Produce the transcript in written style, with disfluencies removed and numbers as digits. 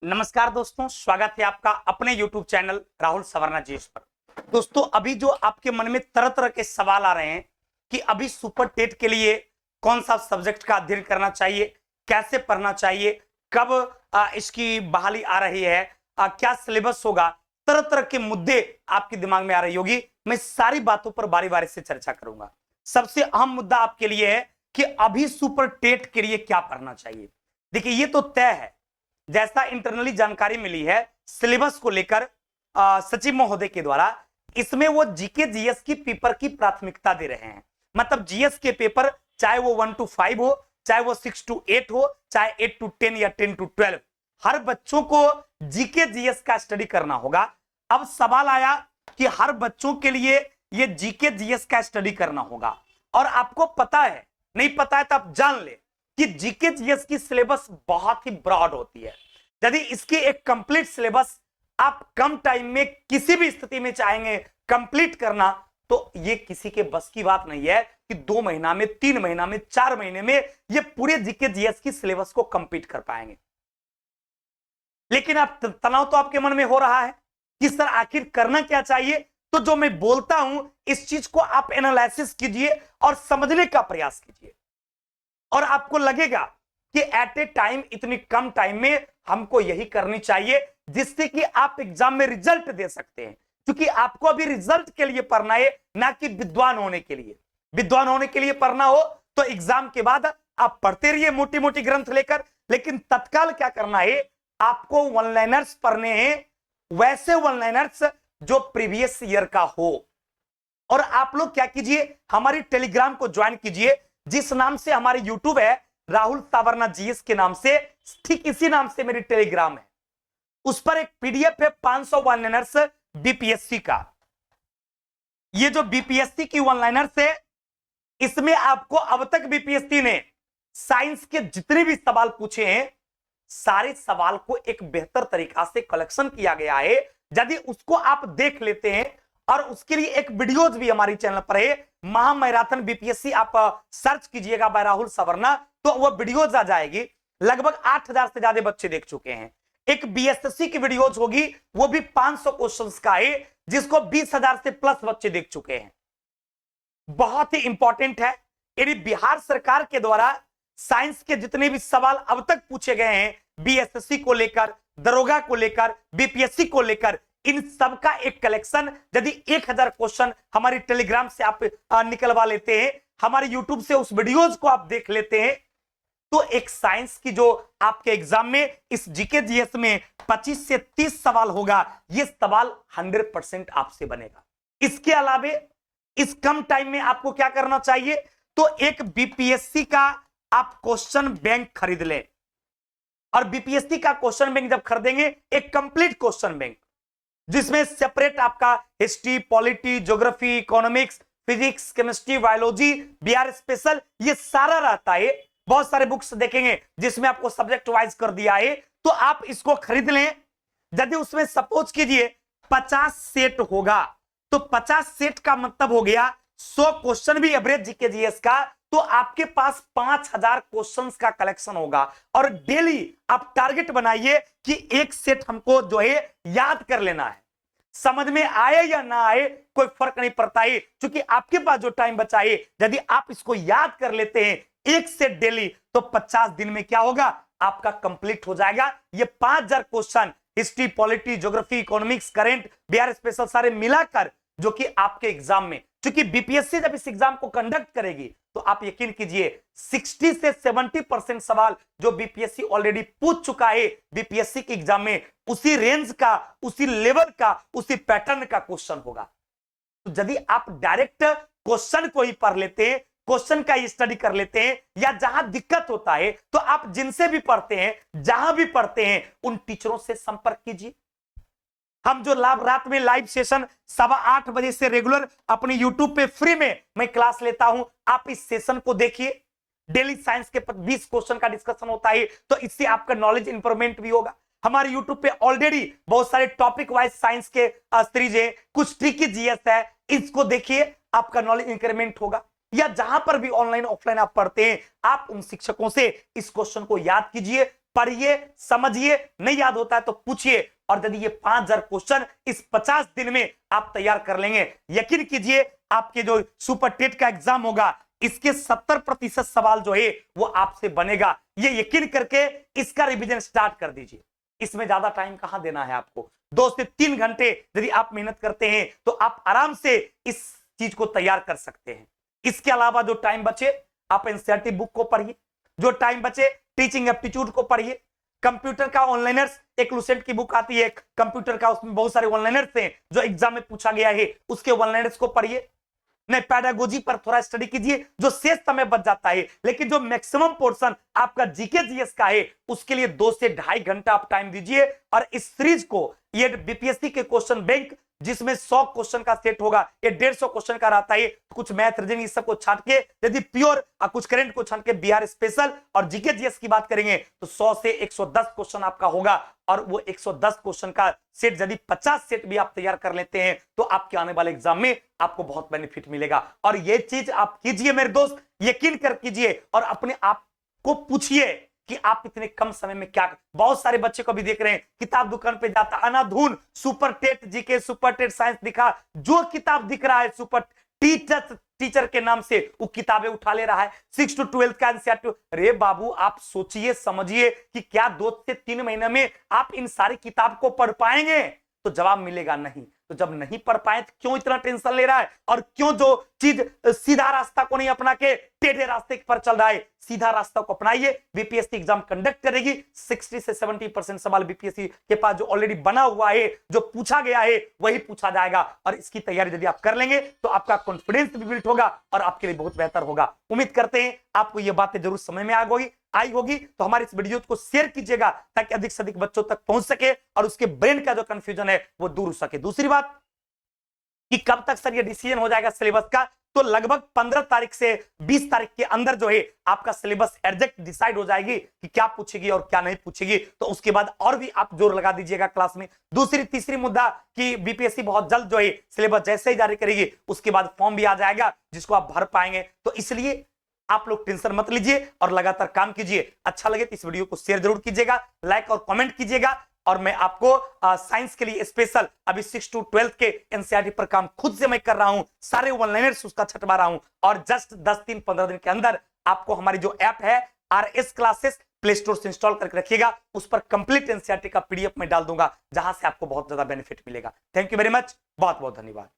नमस्कार दोस्तों, स्वागत है आपका अपने YouTube channel Rahul Savarna GS पर। दोस्तों, अभी जो आपके मन में तरह तरह के सवाल आ रहे हैं कि अभी सुपर टेट के लिए कौन सा सब्जेक्ट का अध्ययन करना चाहिए, कैसे पढ़ना चाहिए, कब इसकी बहाली आ रही है, क्या सिलेबस होगा, तरह तरह के मुद्दे आपके दिमाग में आ रही होगी। मैं सारी बातों पर बारी बारी से चर्चा करूंगा। सबसे अहम मुद्दा आपके लिए है कि अभी सुपर टेट के लिए क्या पढ़ना चाहिए। देखिए, ये तो तय है, जैसा इंटरनली जानकारी मिली है सिलेबस को लेकर सचिव महोदय के द्वारा, इसमें वो जीके जीएस की पेपर की प्राथमिकता दे रहे हैं। मतलब जीएस के पेपर चाहे वो 1 to 5 हो, चाहे वो 6 to 8 हो, चाहे 8 to 10 या 10 to 12, हर बच्चों को जीके जीएस का स्टडी करना होगा। अब सवाल आया कि हर बच्चों के लिए ये जीके जीएस का स्टडी करना होगा, और आपको पता है, नहीं पता है तो आप जान ले कि जीके जीएस की सिलेबस बहुत ही ब्रॉड होती है। यदि इसकी एक कंप्लीट सिलेबस आप कम टाइम में किसी भी स्थिति में चाहेंगे कंप्लीट करना, तो ये किसी के बस की बात नहीं है कि 2 महीना में, 3 महीना में, 4 महीने में ये पूरे जीके जीएस की सिलेबस को कंप्लीट कर पाएंगे। लेकिन आप तनाव तो आपके मन में हो रहा है कि सर आखिर करना क्या चाहिए। तो जो मैं बोलता हूं इस चीज को आप एनालिसिस कीजिए और समझने का प्रयास कीजिए, और आपको लगेगा कि एट ए टाइम, इतनी कम टाइम में हमको यही करनी चाहिए जिससे कि आप एग्जाम में रिजल्ट दे सकते हैं। क्योंकि आपको अभी रिजल्ट के लिए पढ़ना है, ना कि विद्वान होने के लिए। विद्वान होने के लिए पढ़ना हो तो एग्जाम के बाद आप पढ़ते रहिए मोटी मोटी ग्रंथ लेकर, लेकिन तत्काल क्या करना है, आपको वन लाइनर्स पढ़ने हैं, वैसे वन लाइनर्स जो प्रीवियस ईयर का हो। और आप लोग क्या कीजिए, हमारी टेलीग्राम को ज्वाइन कीजिए, जिस नाम से हमारी यूट्यूब है राहुल सवर्णा जीएस के नाम से, ठीक इसी नाम से मेरी टेलीग्राम है। उस पर एक पीडीएफ है 500 वन लाइनर्स बीपीएससी का। ये जो बीपीएससी की वन लाइनर्स है, इसमें आपको अब तक बीपीएससी ने साइंस के जितने भी सवाल पूछे हैं, सारे सवाल को एक बेहतर तरीका से कलेक्शन किया गया है। यदि उसको आप देख लेते हैं, और उसके लिए एक वीडियोज भी हमारी चैनल पर है, महामैराथन बीपीएससी आप सर्च कीजिएगा बाय राहुल सवर्णा, तो वो वीडियोज आ जाएगी। लगभग 8000 से ज्यादा बच्चे देख चुके हैं। एक बीएसएससी की वीडियोज होगी, वो भी 500 क्वेश्चंस का है, जिसको 20,000 से प्लस बच्चे देख चुके हैं। बहुत ही इंपॉर्टेंट है। यदि बिहार सरकार के द्वारा साइंस के जितने भी सवाल अब तक पूछे गए हैं, बीएसएससी को लेकर, दरोगा को लेकर, बीपीएससी को लेकर, इन सब का एक कलेक्शन, यदि 1000 क्वेश्चन हमारी टेलीग्राम से आप निकलवा लेते हैं, हमारे यूट्यूब से उस वीडियोज को आप देख लेते हैं, तो एक साइंस की जो आपके एग्जाम में इस जीके जीएस में 25 से 30 सवाल होगा, ये सवाल 100% आपसे बनेगा। इसके अलावे इस कम टाइम में आपको क्या करना चाहिए, तो एक बीपीएससी का आप क्वेश्चन बैंक खरीद लें। और बीपीएससी का क्वेश्चन बैंक जब खरीदेंगे, एक कंप्लीट क्वेश्चन बैंक जिसमें सेपरेट आपका history, polity, geography, economics, physics, chemistry, biology, BR special, ये सारा रहता है। बहुत सारे बुक्स देखेंगे जिसमें आपको सब्जेक्ट वाइज कर दिया है, तो आप इसको खरीद लें। यदि उसमें सपोज कीजिए 50 सेट होगा, तो 50 सेट का मतलब हो गया 100 क्वेश्चन भी एवरेज जीके जीएस का, तो आपके पास 5000 क्वेश्चंस का कलेक्शन होगा। और डेली आप टारगेट बनाइए कि एक सेट हमको जो है याद कर लेना है। समझ में आए या ना आए कोई फर्क नहीं पड़ता है, क्योंकि आपके पास जो टाइम बचा है, यदि आप इसको याद कर लेते हैं एक सेट डेली, तो 50 दिन में क्या होगा, आपका कंप्लीट हो जाएगा। ये 5000 question history, polity, geography, economics, current, BR special सारे मिलाकर, जो कि आपके एग्जाम में, क्योंकि बीपीएससी जब इस एग्जाम को कंडक्ट करेगी, तो आप यकीन कीजिए 60 से 70% सवाल जो बीपीएससी ऑलरेडी पूछ चुका है बीपीएससी के एग्जाम में, उसी रेंज का, उसी लेवल का, उसी पैटर्न का क्वेश्चन होगा। तो यदि आप डायरेक्ट क्वेश्चन को ही पढ़ लेते हैं, क्वेश्चन का ही स्टडी कर लेते हैं, या जहां दिक्कत होता है तो आप जिनसे भी पढ़ते हैं, जहां भी पढ़ते हैं, उन टीचरों से संपर्क कीजिए। हम जो रात में लाइव सेशन 8:15 बजे से रेगुलर अपने यूट्यूब पे फ्री में मैं क्लास लेता हूं, आप इस सेशन को देखिए। डेली साइंस के 20 क्वेश्चन का डिस्कशन होता है, तो इससे आपका नॉलेज इंप्रूवमेंट भी होगा। हमारे यूट्यूब पे ऑलरेडी बहुत सारे टॉपिक वाइज साइंस के सीरीज है, कुछ ट्रिकी जीएस है, इसको देखिए, आपका नॉलेज इंक्रीमेंट होगा। या जहां पर भी ऑनलाइन ऑफलाइन आप पढ़ते हैं, आप उन शिक्षकों से इस क्वेश्चन को याद कीजिए, पढ़िए, समझिए, नहीं याद होता है तो पूछिए। और यदि ये 5000 क्वेश्चन इस 50 दिन में आप तैयार कर लेंगे, यकीन कीजिए आपके जो सुपर टेट का एग्जाम होगा इसके 70% सवाल जो है वो आपसे बनेगा। ये यकीन करके इसका रिवीजन स्टार्ट कर दीजिए। इसमें ज्यादा टाइम कहां देना है आपको, 2 से 3 घंटे यदि आप मेहनत करते हैं तो आप आराम से इस चीज को तैयार कर सकते हैं। इसके अलावा जो टाइम बचे आप एनसीईआरटी बुक को पढ़िए, जो टाइम बचे टीचिंग एप्टीट्यूड को पढ़िए, कंप्यूटर का ऑनलाइनर्स एक लुसेंट की बुक आती है कंप्यूटर का, उसमें बहुत सारे ऑनलाइनर्स हैं जो एग्जाम में पूछा गया है, उसके ऑनलाइनर्स को पढ़िए। नहीं, पैडागोजी पर थोड़ा स्टडी कीजिए, जो शेष समय बच जाता है, लेकिन जो मैक्सिमम पोर्शन आपका जीके जीएस का है उसके लिए 2 से 2.5 घंटा आप टाइम दीजिए। और इस सीरीज को, ये बीपीएससी के क्वेश्चन बैंक जिसमें 100 क्वेश्चन का सेट होगा, ये 150 क्वेश्चन का रहता है, कुछ मैथ रीजनिंग इस सबको छाट के यदि प्योर कुछ करंट को छाट के बिहार स्पेशल और जीके जीएस की बात करेंगे तो 100 से 110 क्वेश्चन आपका होगा। और वो 110 क्वेश्चन का सेट यदि 50 सेट भी आप तैयार कर लेते हैं तो आपके आने वाले एग्जाम में आपको बहुत बेनिफिट मिलेगा। और ये चीज आप कीजिए मेरे दोस्त, यकीन कर कीजिए और अपने आप को पूछिए कि आप इतने कम समय में क्या। बहुत सारे बच्चे को भी देख रहे हैं किताब दुकान पे जाता अनाधून super TET GK, super TET science दिखा, जो किताब दिख रहा है सुपर टीचर के नाम से वो किताबें उठा ले रहा है। 6 to 12 का एनसीईआरटी। अरे बाबू आप सोचिए समझिए कि क्या 2 से 3 महीने में आप इन सारी किताब को पढ़ पाएंगे? तो जवाब मिलेगा नहीं। तो जब नहीं पढ़ पाए तो क्यों इतना टेंशन ले रहा है, और क्यों जो चीज सीधा रास्ता को नहीं अपना के टेढ़े रास्ते पर चल रहा है? सीधा रास्ता को अपनाइए। बीपीएससी एग्जाम कंडक्ट करेगी, 60 से 70% सवाल बीपीएससी के पास जो ऑलरेडी बना हुआ है, जो पूछा गया है वही पूछा जाएगा। और इसकी तैयारी यदि आप कर लेंगे तो आपका कॉन्फिडेंस भी बिल्ड होगा और आपके लिए बहुत बेहतर होगा। उम्मीद करते हैं आपको ये बातें जरूर समझ में आई होगी। तो हमारे इस वीडियो को शेयर कीजिएगा ताकि अधिक से अधिक बच्चों तक पहुंच सके और उसके ब्रेन का जो कंफ्यूजन है वो दूर हो सके। दूसरी बात कि कब तक सर ये डिसीजन हो जाएगा सिलेबस का, तो लगभग 15 तारीख से 20 तारीख के अंदर जो है आपका सिलेबस एग्जैक्ट डिसाइड हो जाएगी कि क्या पूछेगी और क्या नहीं पूछेगी। तो उसके बाद और भी आप जोर लगा दीजिएगा क्लास में। दूसरी तीसरी मुद्दा कि बीपीएससी बहुत जल्द जो है सिलेबस जैसे ही जारी करेगी उसके बाद फॉर्म भी आ जाएगा जिसको आप भर पाएंगे। तो इसलिए आप लोग टेंशन मत लीजिए और लगातार काम कीजिए। अच्छा लगे तो इस वीडियो को शेयर जरूर कीजिएगा, लाइक और कमेंट कीजिएगा। और मैं आपको साइंस के लिए स्पेशल अभी 6 to 12 के एनसीईआरटी पर काम खुद से मैं कर रहा हूं, सारे ऑनलाइनर्स उसका छटवा रहा हूं। और जस्ट 10 दिन 15 दिन के अंदर आपको हमारी जो ऐप है RS क्लासेस प्ले स्टोर से इंस्टॉल करके रखिएगा, उस पर कंप्लीट एनसीईआरटी का पीडीएफ में डाल दूंगा जहां से आपको बहुत ज्यादा बेनिफिट मिलेगा। थैंक यू वेरी मच, बहुत बहुत धन्यवाद।